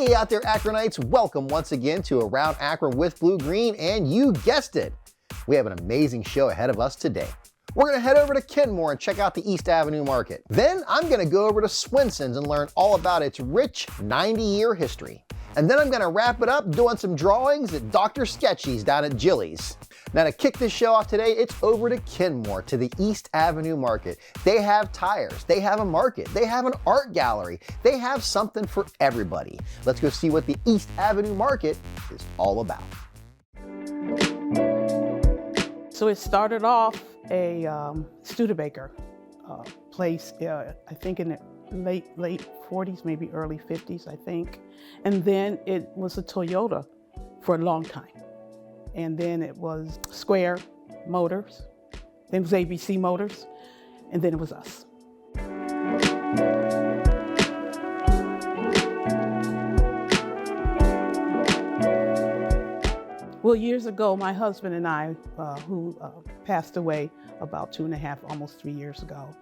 Hey out there, Akronites, welcome once again to Around Akron with Blue Green, and you guessed it, we have an amazing show ahead of us today. We're going to head over to Kenmore and check out the East Avenue Market. Then I'm going to go over to Swenson's and learn all about its rich 90-year history. And then I'm going to wrap it up doing some drawings at Dr. Sketchy's down at Jilly's. Now to kick this show off today, it's over to Kenmore, to the East Avenue Market. They have tires, they have a market, they have an art gallery, they have something for everybody. Let's go see what the East Avenue Market is all about. So it started off a Studebaker place, I think in the late 40s, maybe early 50s, I think. And then it was a Toyota for a long time. And then it was Square Motors, then it was ABC Motors, and then it was us. Well, years ago, my husband and I, who passed away about 2.5, almost 3 years ago,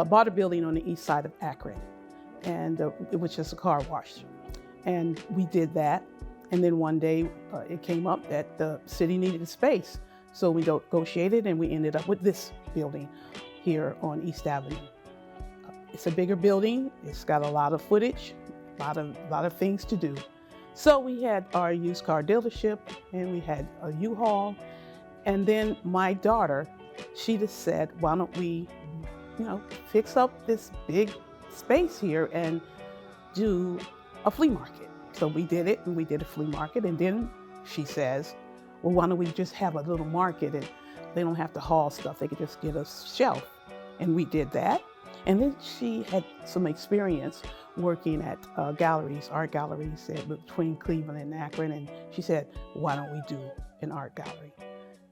bought a building on the east side of Akron, and it was just a car wash. And we did that. And then one day it came up that the city needed a space. So we negotiated and we ended up with this building here on East Avenue. It's a bigger building. It's got a lot of footage, a lot of things to do. So we had our used car dealership and we had a U-Haul. And then my daughter, she just said, why don't we, fix up this big space here and do a flea market. So we did it, and we did a flea market, and then she says, well, why don't we just have a little market, and they don't have to haul stuff, they could just get a shelf. And we did that. And then she had some experience working at galleries, art galleries between Cleveland and Akron, and she said, why don't we do an art gallery?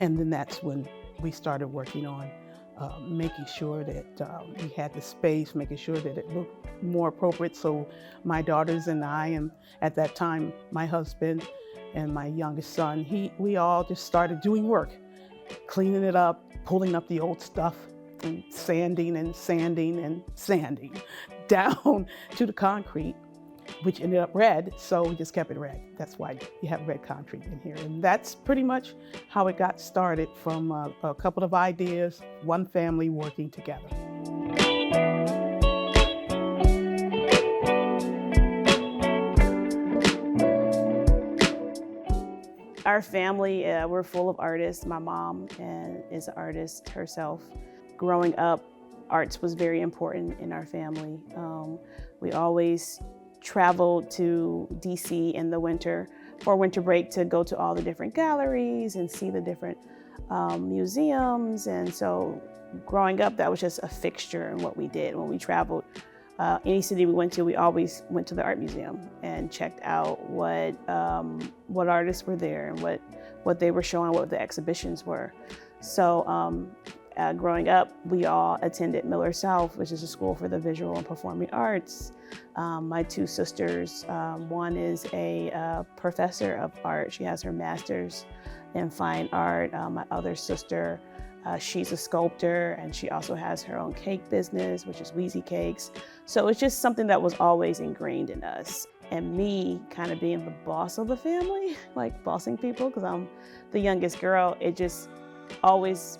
And then that's when we started working on making sure that we had the space, making sure that it looked more appropriate. So my daughters and I, and at that time, my husband and my youngest son, we all just started doing work, cleaning it up, pulling up the old stuff, and sanding down to the concrete, which ended up red, so we just kept it red. That's why you have red concrete in here. And that's pretty much how it got started, from a couple of ideas, one family working together. Our family, we're full of artists. My mom is an artist herself. Growing up, arts was very important in our family. We always traveled to DC in the winter for winter break to go to all the different galleries and see the different museums. And so growing up, that was just a fixture in what we did. When we traveled, any city we went to, we always went to the art museum and checked out what artists were there and what they were showing, what the exhibitions were. So growing up, we all attended Miller South, which is a school for the visual and performing arts. My two sisters, one is a professor of art. She has her master's in fine art. My other sister, she's a sculptor, and she also has her own cake business, which is Wheezy Cakes. So it's just something that was always ingrained in us. And me kind of being the boss of the family, like bossing people, because I'm the youngest girl, it just always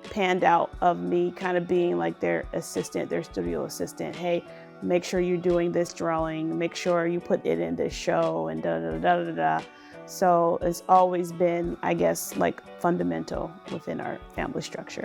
panned out of me kind of being like their assistant, their studio assistant. Hey, make sure you're doing this drawing, make sure you put it in this show, and da da da da da. So it's always been, I guess, like fundamental within our family structure.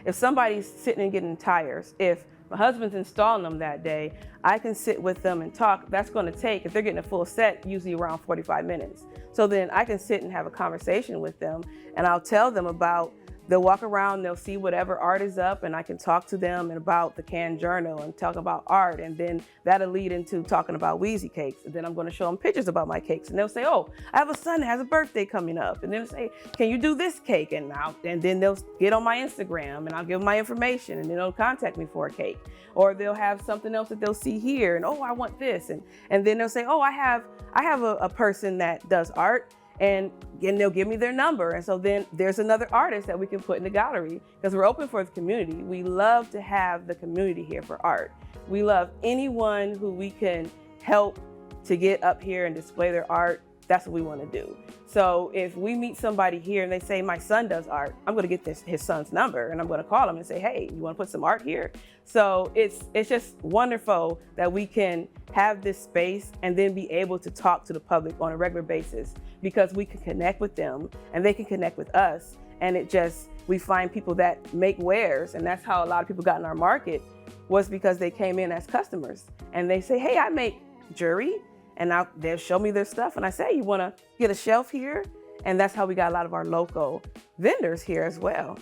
If somebody's sitting and getting tires, if my husband's installing them that day, I can sit with them and talk. That's going to take, if they're getting a full set, usually around 45 minutes. So then I can sit and have a conversation with them, and I'll tell them about, they'll walk around, they'll see whatever art is up, and I can talk to them about the canned journal and talk about art, and then that'll lead into talking about Wheezy Cakes. And then I'm going to show them pictures about my cakes, and they'll say, oh, I have a son that has a birthday coming up. And then they'll say, can you do this cake? And then they'll get on my Instagram, and I'll give them my information, and then they'll contact me for a cake. Or they'll have something else that they'll see here, and oh, I want this. And then they'll say, oh, I have a person that does art, and they'll give me their number. And so then there's another artist that we can put in the gallery, because we're open for the community. We love to have the community here for art. We love anyone who we can help to get up here and display their art. That's what we want to do. So if we meet somebody here and they say, my son does art, I'm going to get his son's number, and I'm going to call him and say, hey, you want to put some art here? So it's just wonderful that we can have this space and then be able to talk to the public on a regular basis, because we can connect with them and they can connect with us. And we find people that make wares, and that's how a lot of people got in our market, was because they came in as customers and they say, hey, I make jewelry. And now they'll show me their stuff. And I say, you want to get a shelf here? And that's how we got a lot of our local vendors here as well.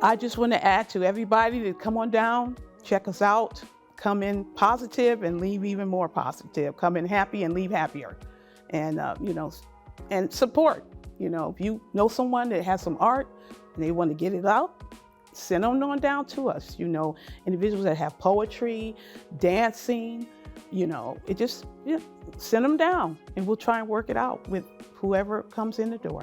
I just want to add to everybody to come on down, check us out, come in positive and leave even more positive. Come in happy and leave happier. And, and support. If you know someone that has some art, and they want to get it out, send them on down to us. Individuals that have poetry, dancing, send them down, and we'll try and work it out with whoever comes in the door.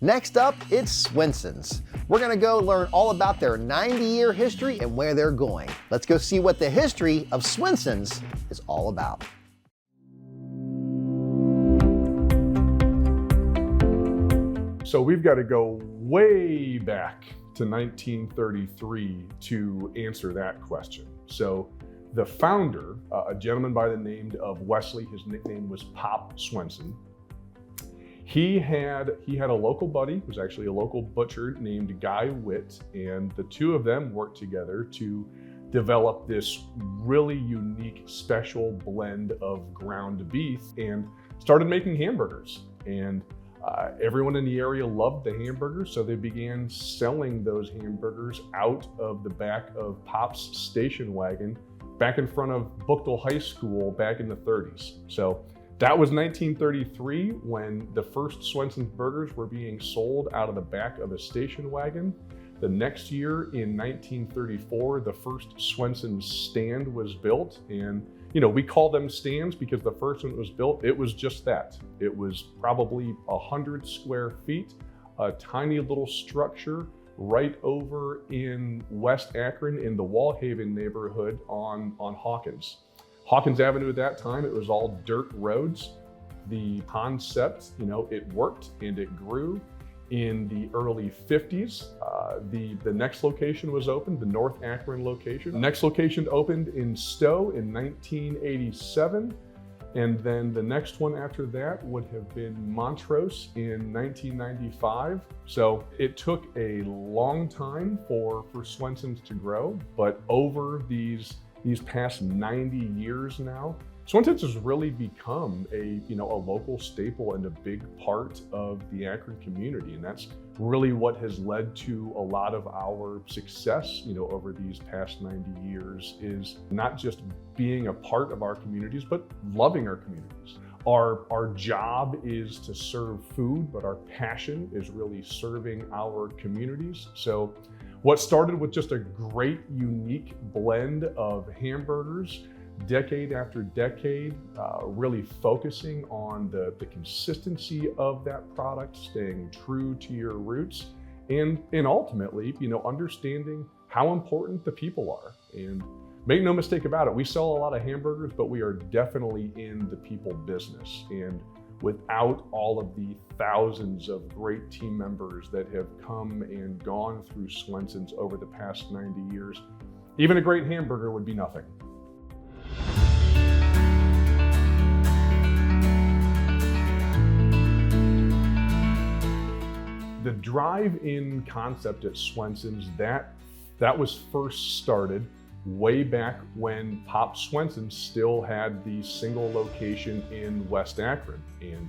Next up, it's Swenson's. We're gonna go learn all about their 90-year history and where they're going. Let's go see what the history of Swenson's is all about. So we've got to go way back to 1933 to answer that question. So the founder, a gentleman by the name of Wesley, his nickname was Pop Swenson. He had a local buddy, who was actually a local butcher named Guy Witt, and the two of them worked together to develop this really unique, special blend of ground beef and started making hamburgers. And everyone in the area loved the hamburgers, so they began selling those hamburgers out of the back of Pop's station wagon back in front of Buchtel High School back in the 30s. So that was 1933 when the first Swenson's burgers were being sold out of the back of a station wagon. The next year, in 1934, the first Swenson's stand was built, and we call them stands because the first one that was built, it was just that. It was probably 100 square feet, a tiny little structure right over in West Akron in the Wallhaven neighborhood on Hawkins. Hawkins Avenue at that time, it was all dirt roads. The concept, it worked and it grew. In the early 50s, the next location was opened, the North Akron location. The next location opened in Stowe in 1987, and then the next one after that would have been Montrose in 1995. So it took a long time for Swenson's to grow, but over these past 90 years now, Swenson's has really become a local staple and a big part of the Akron community, and that's really what has led to a lot of our success, over these past 90 years, is not just being a part of our communities, but loving our communities. Our job is to serve food, but our passion is really serving our communities. So what started with just a great, unique blend of hamburgers, decade after decade, really focusing on the consistency of that product, staying true to your roots, and ultimately, understanding how important the people are. And make no mistake about it, we sell a lot of hamburgers, but we are definitely in the people business. And without all of the thousands of great team members that have come and gone through Swenson's over the past 90 years, even a great hamburger would be nothing. The drive-in concept at Swenson's, that was first started way back when Pop Swenson still had the single location in West Akron. And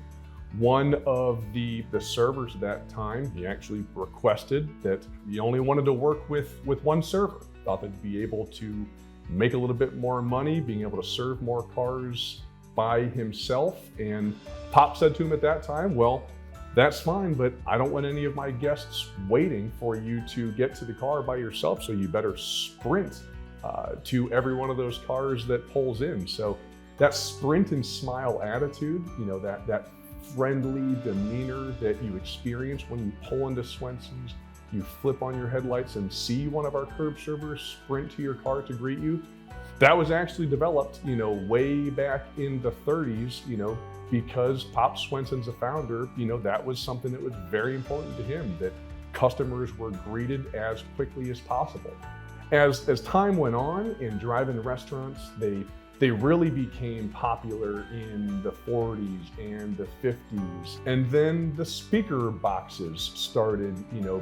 one of the servers at that time, he actually requested that he only wanted to work with one server. Thought they'd be able to make a little bit more money, being able to serve more cars by himself. And Pop said to him at that time, well, that's fine, but I don't want any of my guests waiting for you to get to the car by yourself, so you better sprint to every one of those cars that pulls in. So that sprint and smile attitude, that friendly demeanor that you experience when you pull into Swenson's, you flip on your headlights and see one of our curb servers sprint to your car to greet you. That was actually developed, way back in the 30s, because Pop Swenson's the founder, that was something that was very important to him, that customers were greeted as quickly as possible. As time went on in drive-in restaurants, they really became popular in the 40s and the 50s. And then the speaker boxes started,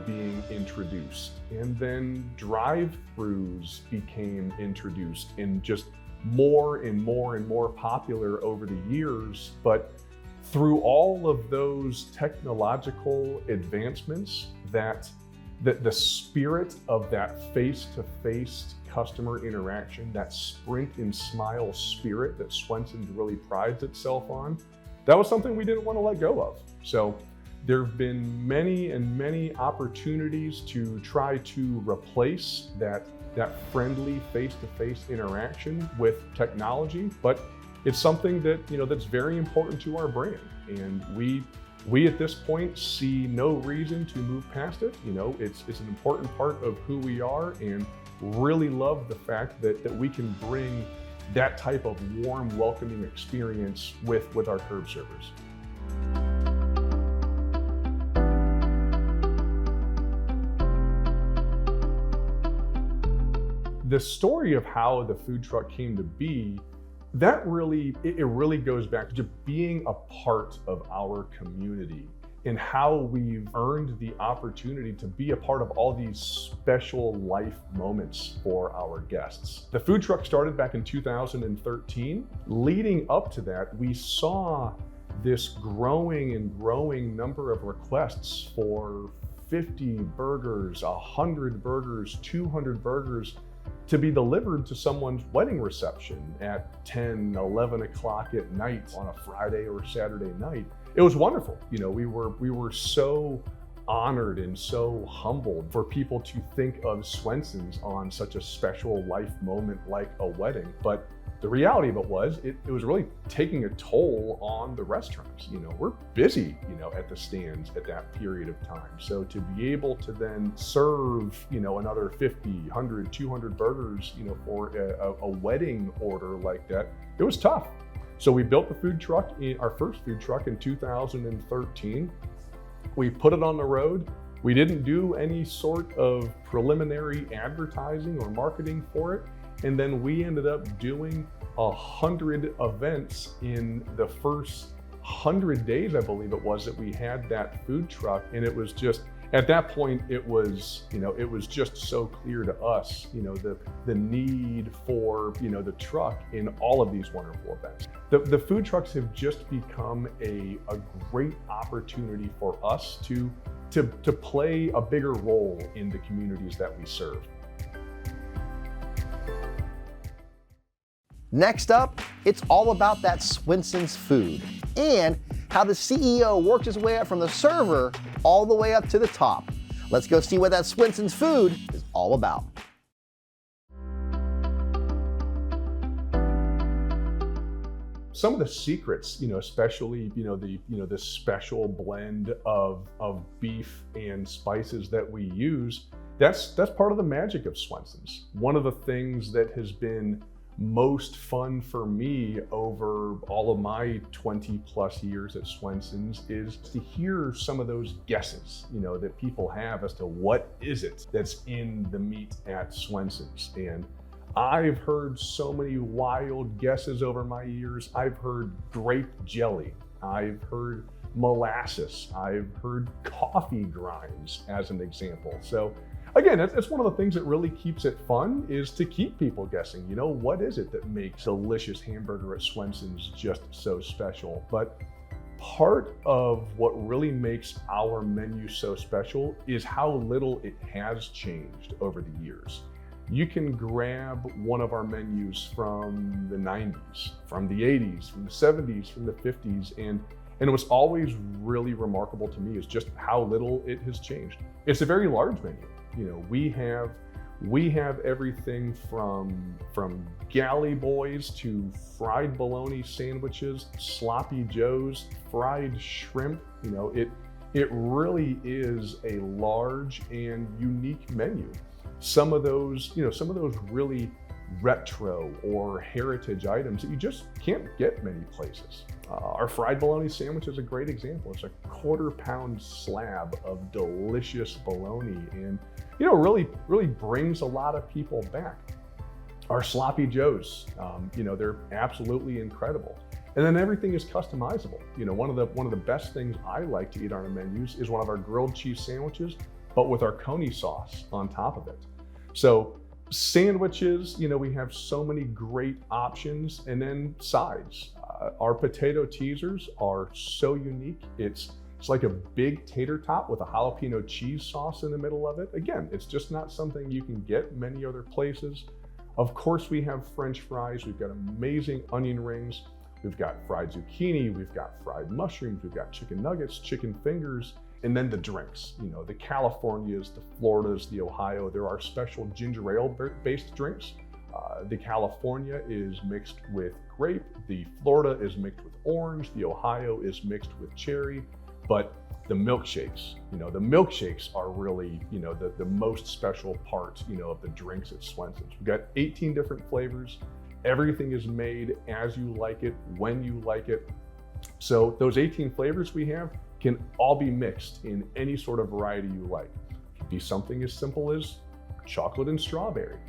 being introduced. And then drive-throughs became introduced and just more and more and more popular over the years. But through all of those technological advancements, the spirit of that face-to-face customer interaction, that sprint and smile spirit that Swenson's really prides itself on, that was something we didn't want to let go of. So there have been many and many opportunities to try to replace that friendly face-to-face interaction with technology, but it's something that that's very important to our brand, and we at this point see no reason to move past it. It's an important part of who we are, and really love the fact that we can bring that type of warm, welcoming experience with our curb servers. The story of how the food truck came to be, it really goes back to being a part of our community and how we've earned the opportunity to be a part of all these special life moments for our guests. The food truck started back in 2013. Leading up to that, we saw this growing number of requests for 50 burgers, 100 burgers, 200 burgers to be delivered to someone's wedding reception at 10, 11 o'clock at night on a Friday or Saturday night. It was wonderful. We were so honored and so humbled for people to think of Swenson's on such a special life moment like a wedding. But the reality of it was, it was really taking a toll on the restaurants. We're busy, at the stands at that period of time. So to be able to then serve, another 50, 100, 200 burgers, for a wedding order like that, it was tough. So we built the food truck, our first food truck in 2013. We put it on the road. We didn't do any sort of preliminary advertising or marketing for it. And then we ended up doing 100 events in the first 100 days, I believe it was, that we had that food truck. And it was just, at that point, it was just so clear to us, the need for, the truck in all of these wonderful events. The food trucks have just become a great opportunity for us to play a bigger role in the communities that we serve. Next up, it's all about that Swenson's food and how the CEO worked his way up from the server all the way up to the top. Let's go see what that Swenson's food is all about. Some of the secrets, especially, this special blend of beef and spices that we use, that's part of the magic of Swenson's. One of the things that has been most fun for me over all of my 20 plus years at Swenson's is to hear some of those guesses, that people have as to what is it that's in the meat at Swenson's. And I've heard so many wild guesses over my years. I've heard grape jelly. I've heard molasses. I've heard coffee grinds as an example. So again, that's one of the things that really keeps it fun, is to keep people guessing. What is it that makes delicious hamburger at Swenson's just so special? But part of what really makes our menu so special is how little it has changed over the years. You can grab one of our menus from the 90s, from the 80s, from the 70s, from the 50s, And what's always really remarkable to me is just how little it has changed. It's a very large menu. You know, we have everything from galley boys to fried bologna sandwiches, sloppy joes, fried shrimp. You know, it really is a large and unique menu. Some of those really retro or heritage items that you just can't get many places. Our fried bologna sandwich is a great example. It's a 1/4 pound slab of delicious bologna, and you know, really brings a lot of people back. Our sloppy joes, you know, they're absolutely incredible. And then everything is customizable. You know, one of the best things I like to eat on our menus is one of our grilled cheese sandwiches, but with our coney sauce on top of it. So sandwiches, you know, we have so many great options, and then sides. Our potato teasers are so unique. It's like a big tater tot with a jalapeno cheese sauce in the middle of it. Again, it's just not something you can get many other places. Of course, we have French fries. We've got amazing onion rings. We've got fried zucchini. We've got fried mushrooms. We've got chicken nuggets, chicken fingers, and then the drinks. You know, the Californias, the Floridas, the Ohio. There are special ginger ale-based drinks. The California is mixed with grape. The Florida is mixed with orange. The Ohio is mixed with cherry. But the milkshakes, you know, the milkshakes are really, you know, the most special part, you know, of the drinks at Swenson's. We've got 18 different flavors. Everything is made as you like it, when you like it. So those 18 flavors we have can all be mixed in any sort of variety you like. It could be something as simple as chocolate and strawberry.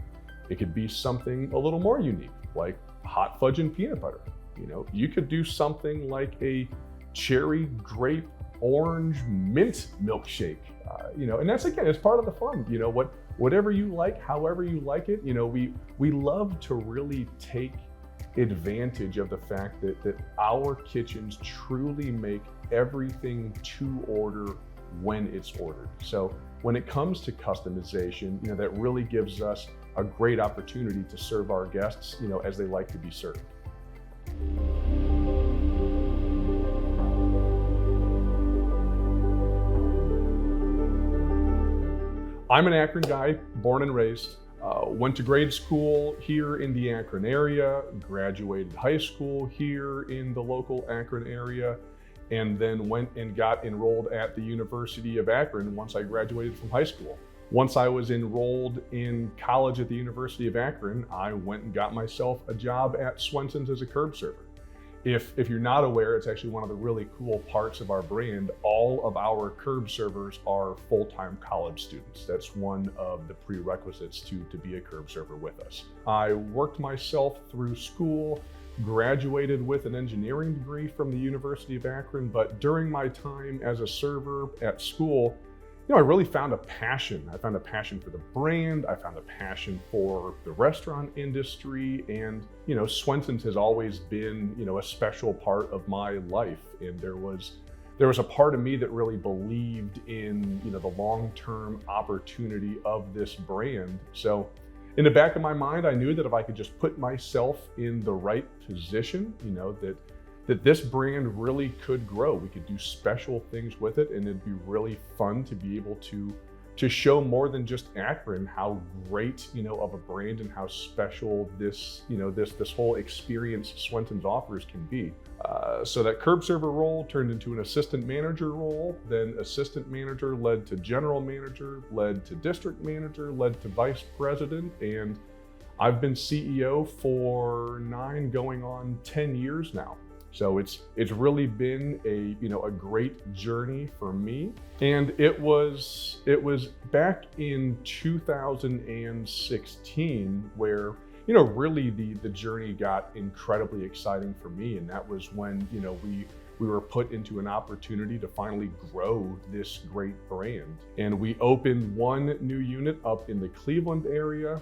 It could be something a little more unique, like hot fudge and peanut butter. You know, you could do something like a cherry, grape, orange, mint milkshake. You know, and that's, again, it's part of the fun. You know, whatever you like, however you like it. You know, we love to really take advantage of the fact that our kitchens truly make everything to order when it's ordered. So when it comes to customization, you know, that really gives us a great opportunity to serve our guests, you know, as they like to be served. I'm an Akron guy, born and raised. Went to grade school here in the Akron area, graduated high school here in the local Akron area, and then went and got enrolled at the University of Akron once I graduated from high school. Once I was enrolled in college at the University of Akron, I went and got myself a job at Swenson's as a curb server. If you're not aware, it's actually one of the really cool parts of our brand. All of our curb servers are full-time college students. That's one of the prerequisites to be a curb server with us. I worked myself through school, graduated with an engineering degree from the University of Akron, but during my time as a server at school, you know, I really found a passion. I found a passion for the brand. I found a passion for the restaurant industry. And, you know, Swenson's has always been, you know, a special part of my life. And there was a part of me that really believed in, you know, the long-term opportunity of this brand. So in the back of my mind, I knew that if I could just put myself in the right position, you know, that this brand really could grow. We could do special things with it, and it'd be really fun to be able to show more than just Akron how great, you know, of a brand and how special this, you know, this whole experience Swenson's offers can be. So that curb server role turned into an assistant manager role, then assistant manager led to general manager, led to district manager, led to vice president, and I've been CEO for 9 going on 10 years now. So it's really been a great journey for me. And it was back in 2016 where, you know, really the journey got incredibly exciting for me. And that was when, you know, we were put into an opportunity to finally grow this great brand. And we opened one new unit up in the Cleveland area.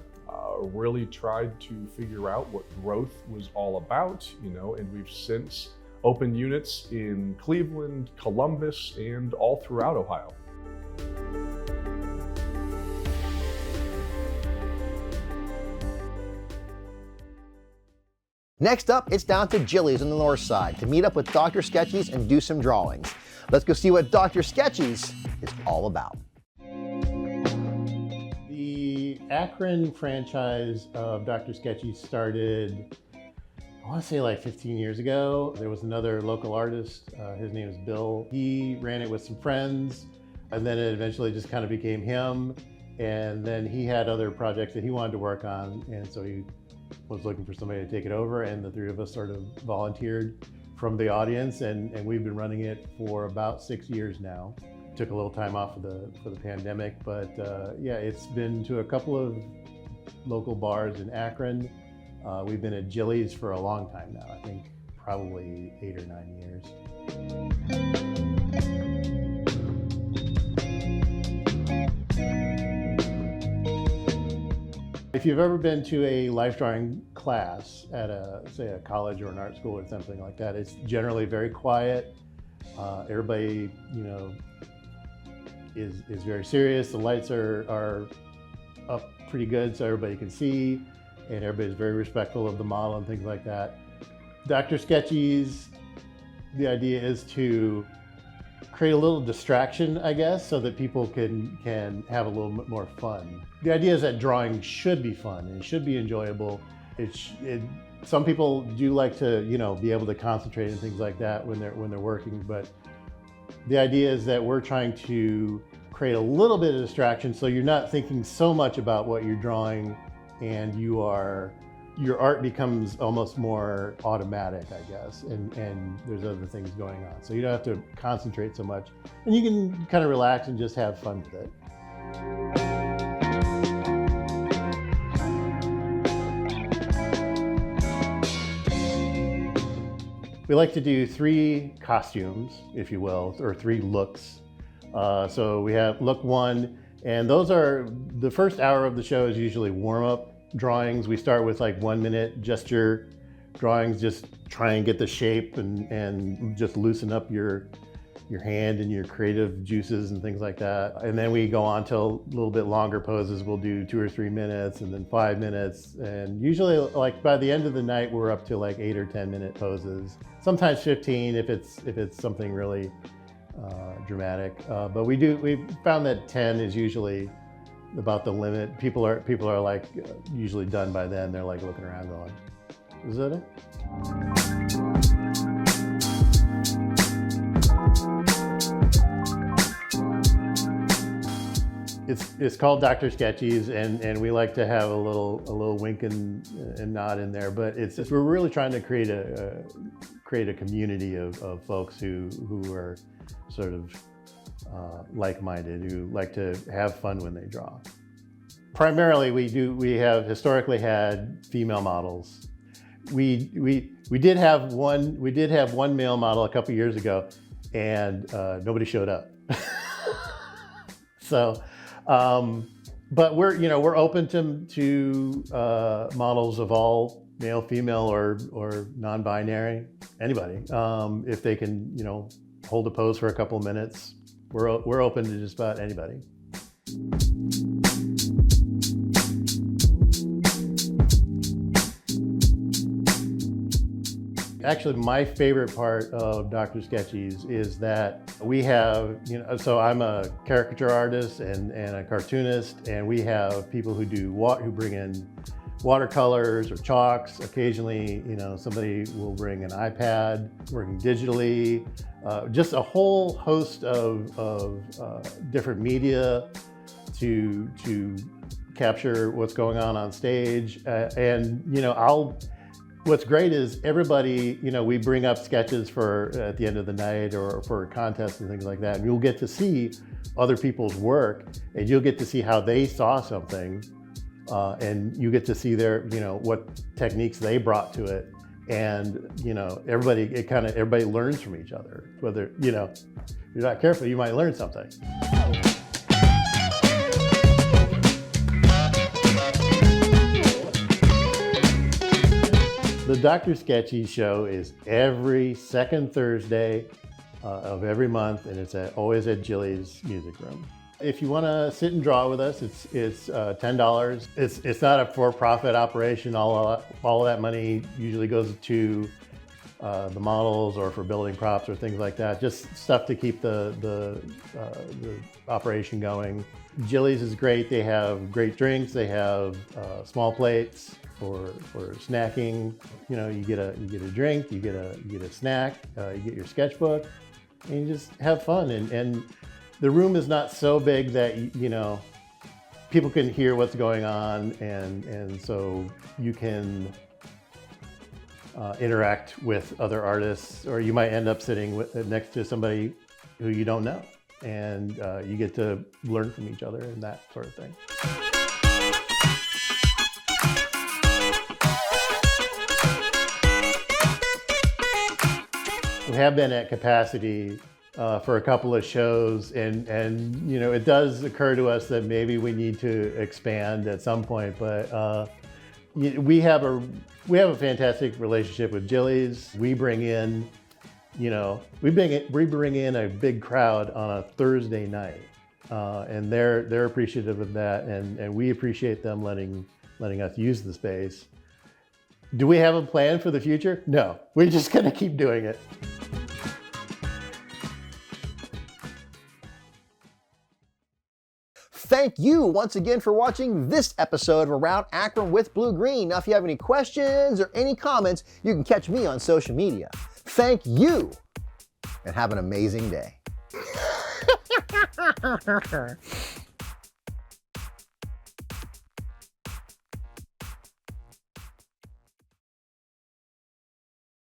Really tried to figure out what growth was all about, you know, and we've since opened units in Cleveland, Columbus, and all throughout Ohio. Next up, it's down to Jilly's on the north side to meet up with Dr. Sketchy's and do some drawings. Let's go see what Dr. Sketchy's is all about. The Akron franchise of Dr. Sketchy started, I want to say like 15 years ago. There was another local artist, his name is Bill. He ran it with some friends, and then it eventually just kind of became him. And then he had other projects that he wanted to work on, and so he was looking for somebody to take it over, and the three of us sort of volunteered from the audience, and we've been running it for about 6 years now. Took a little time off for the pandemic, but yeah, it's been to a couple of local bars in Akron. We've been at Jilly's for a long time now, I think probably 8 or 9 years. If you've ever been to a life drawing class at say a college or an art school or something like that, it's generally very quiet. Everybody, is very serious. The lights are up pretty good so everybody can see, and everybody's very respectful of the model and things like that. Dr. Sketchy's, the idea is to create a little distraction, I guess, so that people can have a little bit more fun. The idea is that drawing should be fun and it should be enjoyable. Some people do like to, be able to concentrate and things like that when they're working, but the idea is that we're trying to create a little bit of distraction so you're not thinking so much about what you're drawing, and your art becomes almost more automatic, I guess, and there's other things going on. So you don't have to concentrate so much, and you can kind of relax and just have fun with it. We like to do 3 costumes, if you will, or 3 looks. So we have look 1, and those are, the first hour of the show is usually warm-up drawings. We start with like 1-minute gesture drawings, just try and get the shape and just loosen up your hand and your creative juices and things like that. And then we go on to a little bit longer poses. We'll do 2 or 3 minutes and then 5 minutes. And usually like by the end of the night, we're up to like 8 or 10-minute poses. Sometimes 15 if it's something really dramatic. But we found that 10 is usually about the limit. People are like usually done by then. They're like looking around going, is that it? It's called Dr. Sketchy's, and we like to have a little wink and nod in there, but we're really trying to create a community of folks who are sort of like-minded, who like to have fun when they draw. Primarily, we have historically had female models. We did have one male model a couple years ago, and nobody showed up. So, but we're open to models of all, male, female, or non-binary, anybody. If they can hold a pose for a couple of minutes, we're open to just about anybody. Actually, my favorite part of Dr. Sketchy's is that we have, so I'm a caricature artist and a cartoonist, and we have people who bring in watercolors or chalks. Occasionally, somebody will bring an iPad, working digitally, just a whole host of different media to capture what's going on stage. What's great is everybody, we bring up sketches for at the end of the night or for contests and things like that. And you'll get to see other people's work, and you'll get to see how they saw something, and you get to see their, what techniques they brought to it. And, everybody learns from each other. Whether, if you're not careful, you might learn something. The Dr. Sketchy show is every second Thursday of every month, and it's always at Jilly's Music Room. If you want to sit and draw with us, it's $10. It's not a for-profit operation. All of that money usually goes to the models or for building props or things like that. Just stuff to keep the operation going. Jilly's is great. They have great drinks. They have small plates for snacking. You know, you get a drink, you get a snack, you get your sketchbook, and you just have fun. And the room is not so big that you know people can hear what's going on, and so you can interact with other artists, or you might end up sitting next to somebody who you don't know, and you get to learn from each other and that sort of thing. We have been at capacity for a couple of shows, and you know, it does occur to us that maybe we need to expand at some point, but we have a fantastic relationship with Jilly's. We bring in, you know, we bring in a big crowd on a Thursday night, and they're appreciative of that, and we appreciate them letting us use the space. Do we have a plan for the future? No, we're just gonna keep doing it. Thank you once again for watching this episode of Around Akron with Blue Green. Now, if you have any questions or any comments, you can catch me on social media. Thank you, and have an amazing day.